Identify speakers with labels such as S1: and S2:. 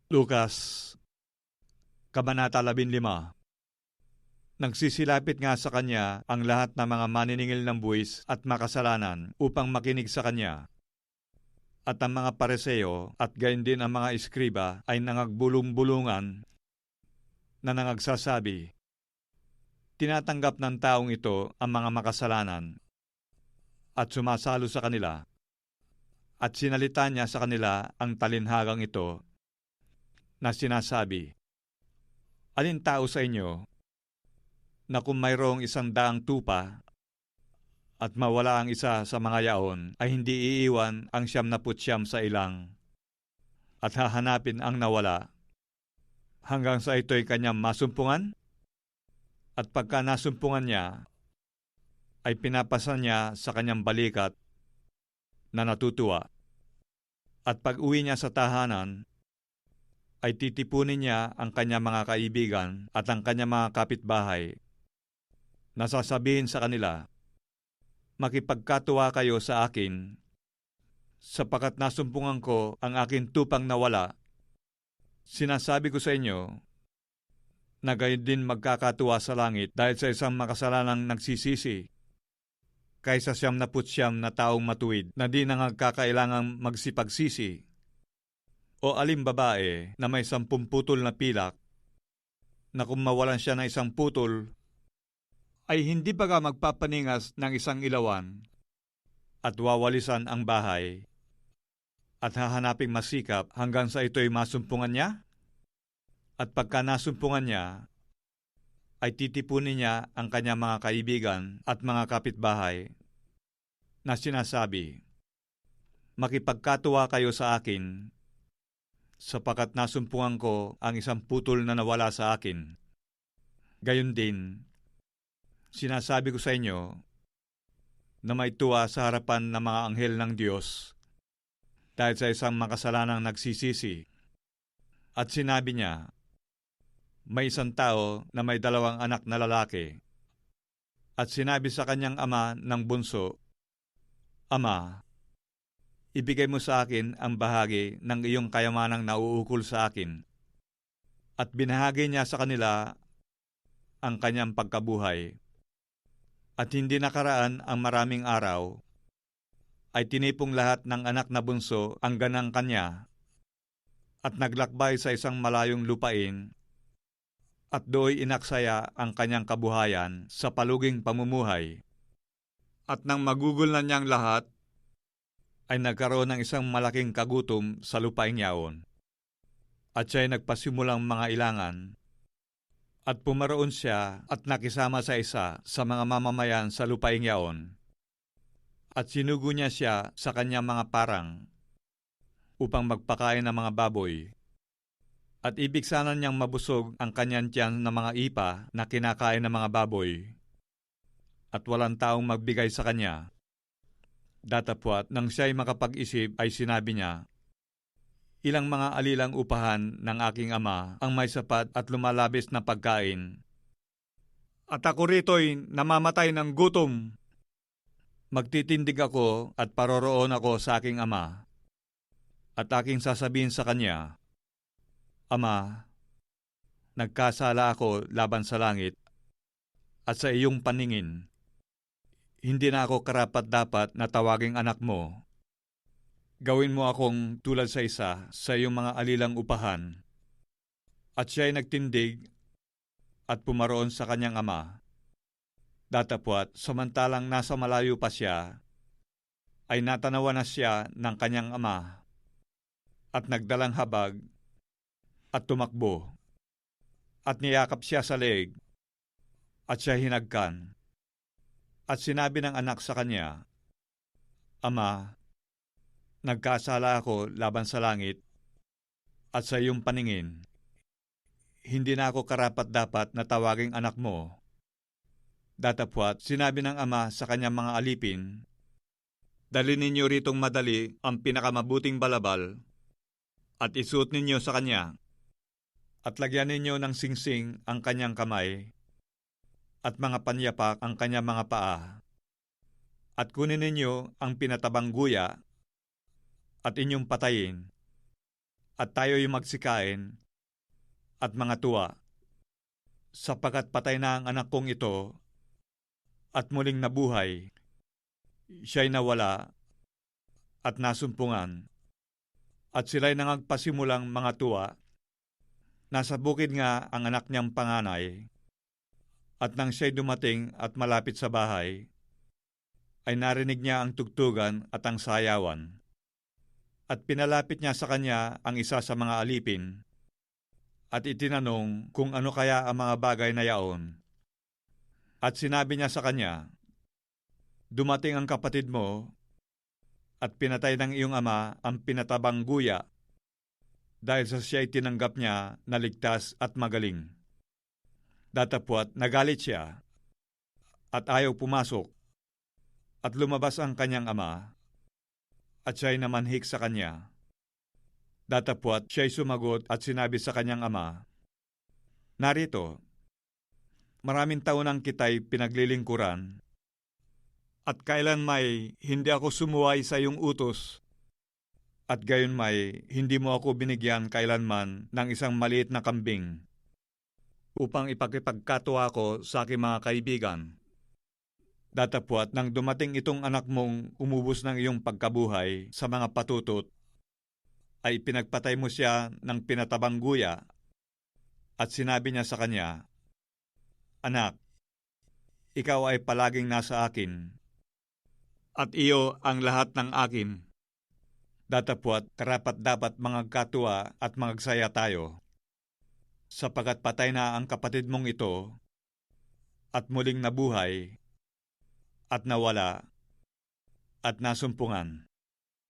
S1: Lukas, Kabanata 15. Nagsisilapit nga sa kanya ang lahat ng mga maniningil ng buwis at makasalanan upang makinig sa kanya. At ang mga pareseo at gayon din ang mga iskriba ay nangagbulong-bulungan na nangagsasabi, tinatanggap ng taong ito ang mga makasalanan at sumasalo sa kanila. At sinalita niya sa kanila ang talinhagang ito na sinasabi, alin tao sa inyo na kung mayroong 100 tupa at mawala ang isa sa mga yaon ay hindi iiwan ang 99 sa ilang at hahanapin ang nawala hanggang sa ito'y kanyang masumpungan? At pagka nasumpungan niya, ay pinapasa niya sa kanyang balikat na natutuwa. At pag uwi niya sa tahanan, ay titipunin niya ang kanyang mga kaibigan at ang kanyang mga kapitbahay. Nasasabihin sa kanila, makipagkatuwa kayo sa akin, sapagkat nasumpungan ko ang aking tupang nawala. Sinasabi ko sa inyo, na gayon din magkakatuwa sa langit dahil sa isang makasalanang nagsisisi, kaysa 99 na taong matuwid na di nangagkakailangang magsipagsisi. O aling babae na may 10 putol na pilak, na kung mawalan siya ng 1 putol, ay hindi ba ka magpapaningas ng 1 ilawan at wawalisan ang bahay at hahanaping masikap hanggang sa ito'y masumpungan niya? At pagka nasumpungan niya, ay titipunin niya ang kanyang mga kaibigan at mga kapitbahay na sinasabi, makipagkatuwa kayo sa akin, sapagkat nasumpungan ko ang 1 putol na nawala sa akin. Gayon din, sinasabi ko sa inyo na may tuwa sa harapan ng mga anghel ng Diyos dahil sa isang makasalanang nagsisisi. At sinabi niya, may 1 tao na may 2 anak na lalaki. At sinabi sa kanyang ama ng bunso, Ama, ibigay mo sa akin ang bahagi ng iyong kayamanang nauukol sa akin. At binahagi niya sa kanila ang kanyang pagkabuhay. At hindi nakaraan ang maraming araw, ay tinipong lahat ng anak na bunso ang ganang kanya, at naglakbay sa isang malayong lupain, at do'y inaksaya ang kanyang kabuhayan sa paluging pamumuhay. At nang magugol na niyang lahat, ay nagkaroon ng isang malaking kagutom sa lupaing yaon. At siya'y nagpasimulang mga ilangan, at pumaroon siya at nakisama sa isa sa mga mamamayan sa lupaing yaon. At sinugo niya siya sa kanyang mga parang upang magpakain ng mga baboy. At ibig sana niyang mabusog ang kanyang tiyan ng mga ipa na kinakain ng mga baboy. At walang taong magbigay sa kanya. Datapwat nang siya'y makapag-isip ay sinabi niya, ilang mga alilang upahan ng aking ama ang may sapat at lumalabis na pagkain. At ako rito'y namamatay ng gutom. Magtitindig ako at paroroon ako sa aking ama. At aking sasabihin sa kanya, Ama, nagkasala ako laban sa langit at sa iyong paningin. Hindi na ako karapat-dapat na tawaging anak mo. Gawin mo akong tulad sa isa sa iyong mga alilang upahan. At siya'y nagtindig at pumaroon sa kanyang ama. Datapwat, samantalang nasa malayo pa siya, ay natanawan na siya ng kanyang ama at nagdalang habag at tumakbo. At niyakap siya sa leeg at siya hinagkan. At sinabi ng anak sa kanya, Ama, nagkasala ako laban sa langit at sa iyong paningin. Hindi na ako karapat-dapat na tawaging anak mo. Datapwat, sinabi ng ama sa kanyang mga alipin, Dali ninyo ritong madali ang pinakamabuting balabal at isuot ninyo sa kanya. At lagyan ninyo ng singsing ang kanyang kamay at mga panyapak ang kanyang mga paa. At kunin ninyo ang pinatabang guya at inyong patayin. at tayo'y magsikain at mga tuwa, sapagkat patay na ang anak kong ito at muling nabuhay, siya'y nawala at nasumpungan, at sila'y nangagpasimulang mga tuwa. Nasa bukid nga ang anak niyang panganay, at nang siya'y dumating at malapit sa bahay, ay narinig niya ang tugtugan at ang sayawan. At pinalapit niya sa kanya ang isa sa mga alipin, at itinanong kung ano kaya ang mga bagay na yaon. At sinabi niya sa kanya, "Dumating ang kapatid mo, at pinatay ng iyong ama ang pinatabang guya, dahil sa siya'y tinanggap niya na ligtas at magaling." Datapwat nagalit siya, at ayaw pumasok, at lumabas ang kanyang ama, at siya'y namanhik sa kanya. Datapwat siya'y sumagot at sinabi sa kanyang ama, "Narito, maraming taon nang kita'y pinaglilingkuran, at kailan may hindi ako sumuway sa iyong utos, at gayon may hindi mo ako binigyan kailanman ng isang maliit na kambing, upang ipagkipagkatuwa ko sa aking mga kaibigan. Datapwat nang dumating itong anak mong umubos ng iyong pagkabuhay sa mga patutot, ay pinagpatay mo siya ng pinatabang guya." At sinabi niya sa kanya, "Anak, ikaw ay palaging nasa akin, at iyo ang lahat ng akin. Datapwat karapat-dapat mangagkatuwa at magsaya tayo, sapagkat patay na ang kapatid mong ito, at muling nabuhay, at nawala, at nasumpungan."